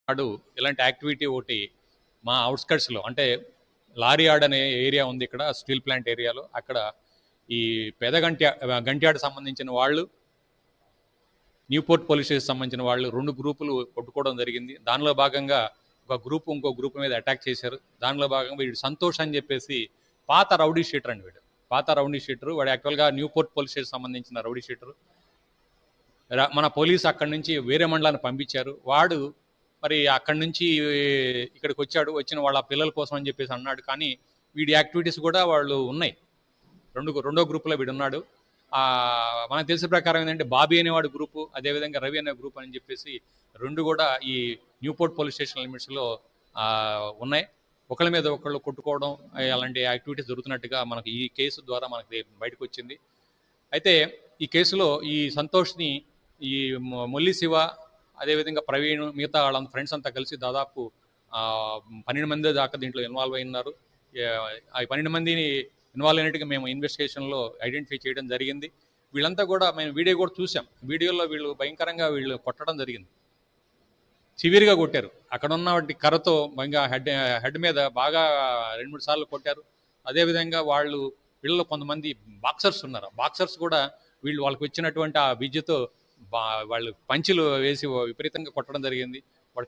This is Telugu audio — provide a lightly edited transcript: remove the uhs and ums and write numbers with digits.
నాడు ఇలాంటి యాక్టివిటీ ఒకటి మా అవుట్స్కట్స్లో అంటే లారీ యార్డ్ అనే ఏరియా ఉంది ఇక్కడ స్టీల్ ప్లాంట్ ఏరియాలో. అక్కడ ఈ గంట్యాడ సంబంధించిన వాళ్ళు, న్యూపోర్ట్ పోలీస్ స్టేషన్ సంబంధించిన వాళ్ళు 2 గ్రూపులు కొట్టుకోవడం జరిగింది. దానిలో భాగంగా ఒక గ్రూప్ ఇంకో గ్రూప్ మీద అటాక్ చేశారు. దానిలో భాగంగా వీడు సంతోష్ అని చెప్పేసి పాత రౌడీ షీటర్ అండి. పాత రౌడీ షీటర్ వాడు యాక్చువల్గా న్యూపోర్ట్ పోలీస్ స్టేషన్ సంబంధించిన రౌడీ షీటర్. మన పోలీసు అక్కడి నుంచి వేరే మండలాన్ని పంపించారు. వాడు మరి అక్కడి నుంచి ఇక్కడికి వచ్చాడు. వచ్చిన వాళ్ళ పిల్లల కోసం అని చెప్పేసి అన్నాడు. కానీ వీడి యాక్టివిటీస్ కూడా వాళ్ళు ఉన్నాయి. రెండో గ్రూప్లో వీడు ఉన్నాడు. మనకు తెలిసిన ప్రకారం ఏంటంటే బాబీ అనేవాడు గ్రూపు, అదేవిధంగా రవి అనే గ్రూప్ అని చెప్పేసి 2 కూడా ఈ న్యూపోర్ట్ పోలీస్ స్టేషన్ లిమిట్స్లో ఉన్నాయి. ఒకళ్ళ మీద ఒకళ్ళు కొట్టుకోవడం అలాంటి యాక్టివిటీస్ జరుగుతున్నట్టుగా మనకి ఈ కేసు ద్వారా మనకి బయటకు వచ్చింది. అయితే ఈ కేసులో ఈ సంతోష్ని ఈ మొల్లి శివ, అదేవిధంగా ప్రవీణ్, మిగతా వాళ్ళ ఫ్రెండ్స్ అంతా కలిసి దాదాపు 12 మంది దాకా దీంట్లో ఇన్వాల్వ్ అయి ఉన్నారు. ఆ 12 మందిని ఇన్వాల్వ్ అయినట్టుగా మేము ఇన్వెస్టిగేషన్లో ఐడెంటిఫై చేయడం జరిగింది. వీళ్ళంతా కూడా మేము వీడియో కూడా చూసాం. వీడియోలో వీళ్ళు భయంకరంగా కొట్టడం జరిగింది. సివియర్గా కొట్టారు. అక్కడ ఉన్న కర్రతో భయంగా హెడ్ మీద బాగా 2-3 సార్లు కొట్టారు. అదేవిధంగా వీళ్ళలో కొంతమంది బాక్సర్స్ ఉన్నారు. బాక్సర్స్ కూడా వాళ్ళకి వచ్చినటువంటి ఆ విద్యతో వాళ్ళు పంచులు వేసి విపరీతంగా కొట్టడం జరిగింది. వాడు